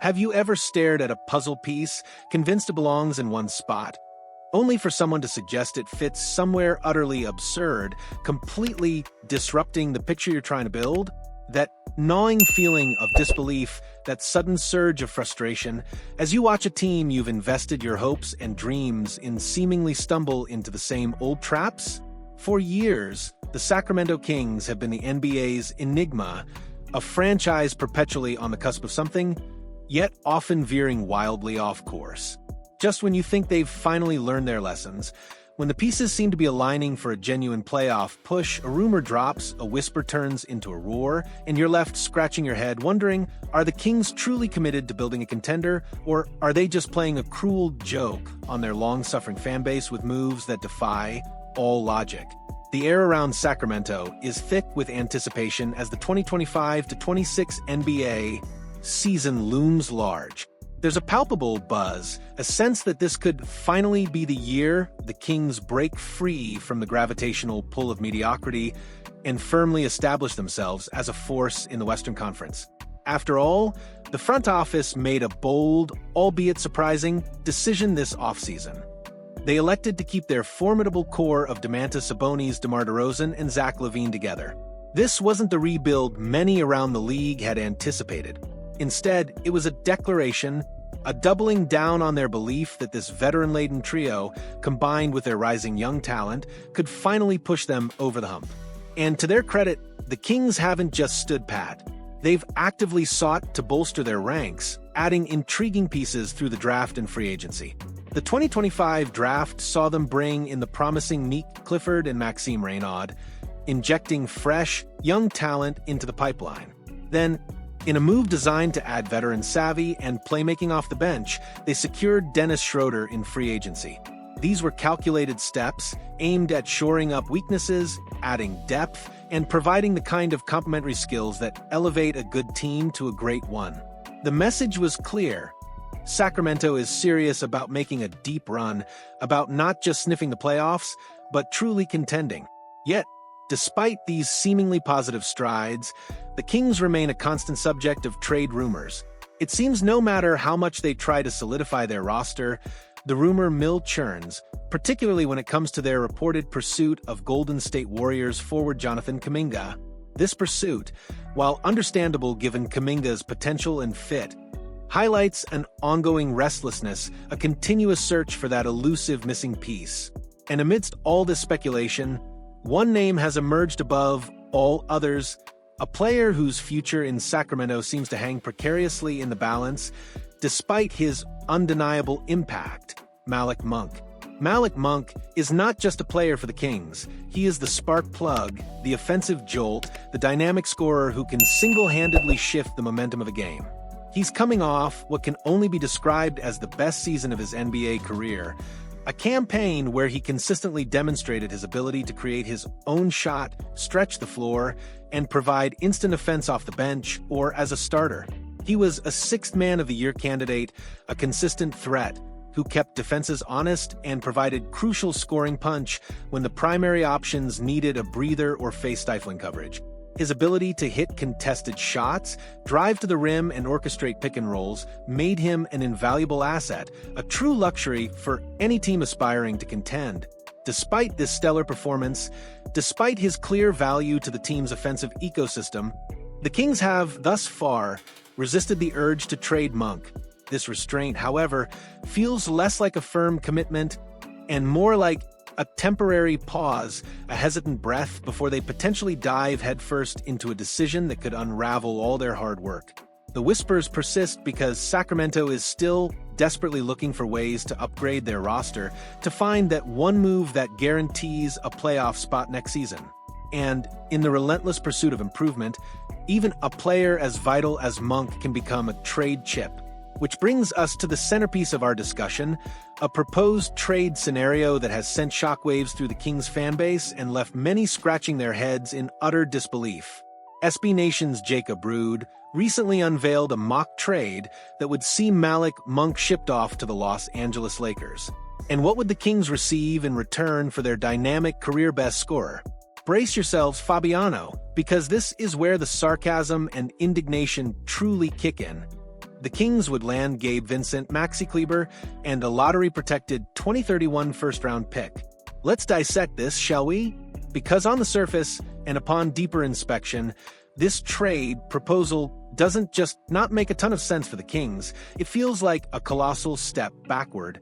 Have you ever stared at a puzzle piece, convinced it belongs in one spot, only for someone to suggest it fits somewhere utterly absurd, completely disrupting the picture you're trying to build? That gnawing feeling of disbelief, that sudden surge of frustration, as you watch a team you've invested your hopes and dreams in seemingly stumble into the same old traps? For years, the Sacramento Kings have been the NBA's enigma, a franchise perpetually on the cusp of something, yet often veering wildly off course. Just when you think they've finally learned their lessons, when the pieces seem to be aligning for a genuine playoff push, a rumor drops, a whisper turns into a roar, and you're left scratching your head wondering, are the Kings truly committed to building a contender, or are they just playing a cruel joke on their long-suffering fanbase with moves that defy all logic? The air around Sacramento is thick with anticipation as the 2025-26 NBA season looms large. There's a palpable buzz, a sense that this could finally be the year the Kings break free from the gravitational pull of mediocrity and firmly establish themselves as a force in the Western Conference. After all, the front office made a bold, albeit surprising, decision this offseason. They elected to keep their formidable core of Domantas Sabonis, DeMar DeRozan, and Zach LaVine together. This wasn't the rebuild many around the league had anticipated. Instead, it was a declaration, a doubling down on their belief that this veteran-laden trio, combined with their rising young talent, could finally push them over the hump. And to their credit, the Kings haven't just stood pat. They've actively sought to bolster their ranks, adding intriguing pieces through the draft and free agency. The 2025 draft saw them bring in the promising Meek Clifford and Maxi Reynaud, injecting fresh, young talent into the pipeline. Then, in a move designed to add veteran savvy and playmaking off the bench, they secured Dennis Schroeder in free agency. These were calculated steps aimed at shoring up weaknesses, adding depth, and providing the kind of complementary skills that elevate a good team to a great one. The message was clear. Sacramento is serious about making a deep run, about not just sniffing the playoffs, but truly contending. Yet, despite these seemingly positive strides, the Kings remain a constant subject of trade rumors. It seems no matter how much they try to solidify their roster, the rumor mill churns, particularly when it comes to their reported pursuit of Golden State Warriors forward Jonathan Kuminga. This pursuit, while understandable given Kuminga's potential and fit, highlights an ongoing restlessness, a continuous search for that elusive missing piece. And amidst all this speculation, one name has emerged above all others, a player whose future in Sacramento seems to hang precariously in the balance, despite his undeniable impact: Malik Monk. Malik Monk is not just a player for the Kings. He is the spark plug, the offensive jolt, the dynamic scorer who can single-handedly shift the momentum of a game. He's coming off what can only be described as the best season of his NBA career, a campaign where he consistently demonstrated his ability to create his own shot, stretch the floor, and provide instant offense off the bench or as a starter. He was a sixth man of the year candidate, a consistent threat who kept defenses honest and provided crucial scoring punch when the primary options needed a breather or face-stifling coverage. His ability to hit contested shots, drive to the rim, and orchestrate pick-and-rolls made him an invaluable asset, a true luxury for any team aspiring to contend. Despite this stellar performance, despite his clear value to the team's offensive ecosystem, the Kings have, thus far, resisted the urge to trade Monk. This restraint, however, feels less like a firm commitment and more like a temporary pause, a hesitant breath before they potentially dive headfirst into a decision that could unravel all their hard work. The whispers persist because Sacramento is still desperately looking for ways to upgrade their roster, to find that one move that guarantees a playoff spot next season. And in the relentless pursuit of improvement, even a player as vital as Monk can become a trade chip. Which brings us to the centerpiece of our discussion, a proposed trade scenario that has sent shockwaves through the Kings fanbase and left many scratching their heads in utter disbelief. SB Nation's Jacob Rude recently unveiled a mock trade that would see Malik Monk shipped off to the Los Angeles Lakers. And what would the Kings receive in return for their dynamic career-best scorer? Brace yourselves, Fabiano, because this is where the sarcasm and indignation truly kick in. the Kings would land Gabe, Vincent, Maxi, Kleber, and a lottery-protected 2031 first-round pick. Let's dissect this, shall we? Because on the surface, and upon deeper inspection, this trade proposal doesn't just not make a ton of sense for the Kings. It feels like a colossal step backward,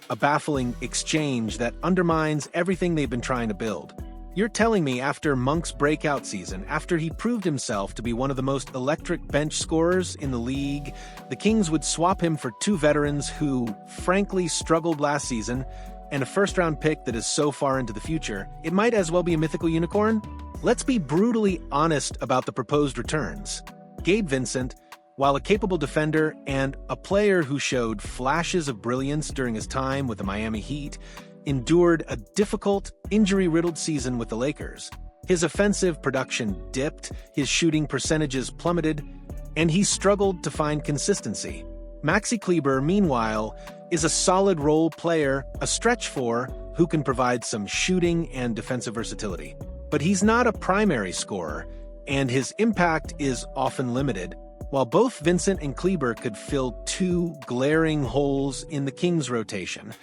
a baffling exchange that undermines everything they've been trying to build. You're telling me after Monk's breakout season, after he proved himself to be one of the most electric bench scorers in the league, the Kings would swap him for two veterans who, frankly, struggled last season, and a first-round pick that is so far into the future, it might as well be a mythical unicorn? Let's be brutally honest about the proposed returns. Gabe Vincent, while a capable defender and a player who showed flashes of brilliance during his time with the Miami Heat, endured a difficult, injury-riddled season with the Lakers. His offensive production dipped, his shooting percentages plummeted, and he struggled to find consistency. Maxi Kleber, meanwhile, is a solid role player, a stretch four, who can provide some shooting and defensive versatility. But he's not a primary scorer, and his impact is often limited. While both Vincent and Kleber could fill two glaring holes in the Kings' rotation,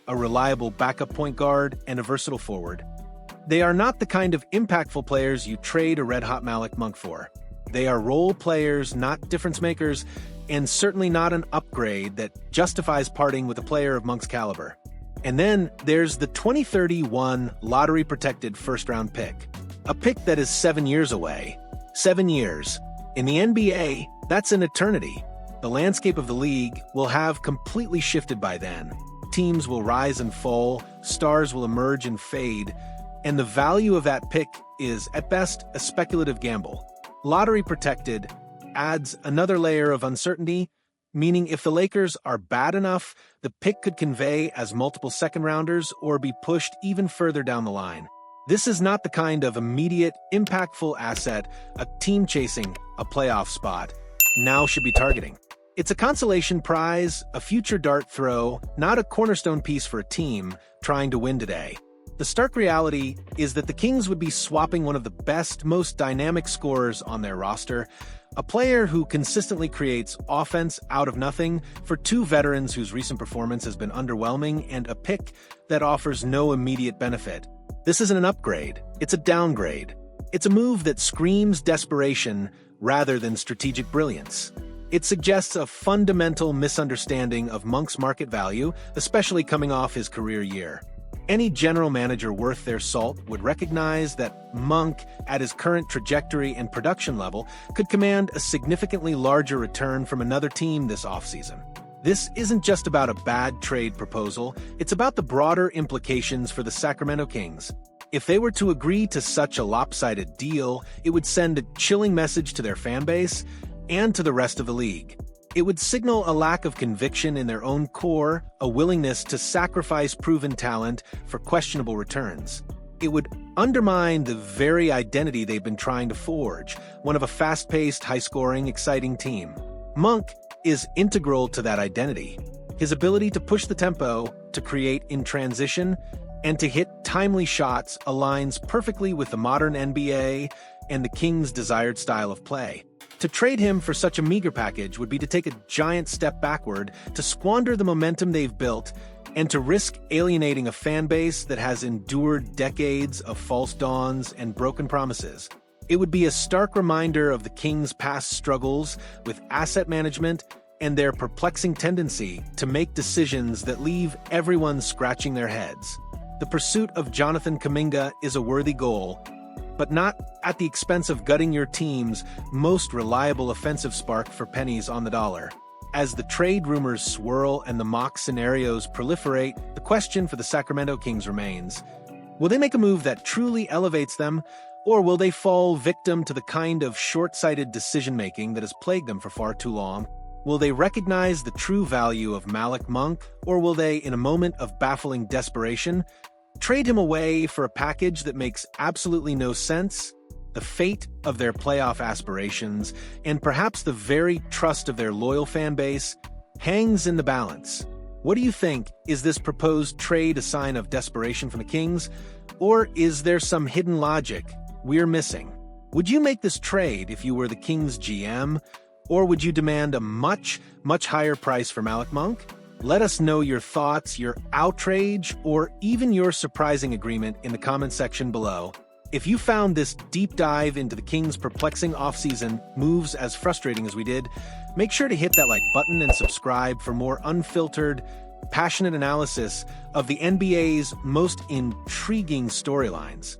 a reliable backup point guard and a versatile forward, they are not the kind of impactful players you trade a red-hot Malik Monk for. They are role players, not difference makers, and certainly not an upgrade that justifies parting with a player of Monk's caliber. And then there's the 2031 lottery-protected first-round pick, a pick that is 7 years away. 7 years. In the NBA, that's an eternity. The landscape of the league will have completely shifted by then. Teams will rise and fall, stars will emerge and fade, and the value of that pick is, at best, a speculative gamble. Lottery-protected adds another layer of uncertainty, meaning if the Lakers are bad enough, the pick could convey as multiple second-rounders or be pushed even further down the line. This is not the kind of immediate, impactful asset a team chasing a playoff spot now should be targeting. It's a consolation prize, a future dart throw, not a cornerstone piece for a team trying to win today. The stark reality is that the Kings would be swapping one of the best, most dynamic scorers on their roster, a player who consistently creates offense out of nothing, for two veterans whose recent performance has been underwhelming, and a pick that offers no immediate benefit. This isn't an upgrade, it's a downgrade. It's a move that screams desperation rather than strategic brilliance. It suggests a fundamental misunderstanding of Monk's market value, especially coming off his career year. Any general manager worth their salt would recognize that Monk, at his current trajectory and production level, could command a significantly larger return from another team this offseason. This isn't just about a bad trade proposal, it's about the broader implications for the Sacramento Kings. If they were to agree to such a lopsided deal, it would send a chilling message to their fan base and to the rest of the league. It would signal a lack of conviction in their own core, a willingness to sacrifice proven talent for questionable returns. It would undermine the very identity they've been trying to forge, one of a fast-paced, high-scoring, exciting team. Monk is integral to that identity. His ability to push the tempo, to create in transition, and to hit timely shots aligns perfectly with the modern NBA and the Kings' desired style of play. To trade him for such a meager package would be to take a giant step backward, to squander the momentum they've built, and to risk alienating a fan base that has endured decades of false dawns and broken promises. It would be a stark reminder of the Kings' past struggles with asset management and their perplexing tendency to make decisions that leave everyone scratching their heads. The pursuit of Jonathan Kuminga is a worthy goal, but not at the expense of gutting your team's most reliable offensive spark for pennies on the dollar. As the trade rumors swirl and the mock scenarios proliferate, the question for the Sacramento Kings remains: will they make a move that truly elevates them, or will they fall victim to the kind of short-sighted decision-making that has plagued them for far too long? Will they recognize the true value of Malik Monk, or will they, in a moment of baffling desperation, trade him away for a package that makes absolutely no sense? The fate of their playoff aspirations, and perhaps the very trust of their loyal fan base, hangs in the balance. What do you think? Is this proposed trade a sign of desperation from the Kings, or is there some hidden logic we're missing? Would you make this trade if you were the Kings GM, Or would you demand a much higher price for Malik Monk? Let us know your thoughts, your outrage, or even your surprising agreement in the comment section below. If you found this deep dive into the Kings' perplexing offseason moves as frustrating as we did, make sure to hit that like button and subscribe for more unfiltered, passionate analysis of the NBA's most intriguing storylines.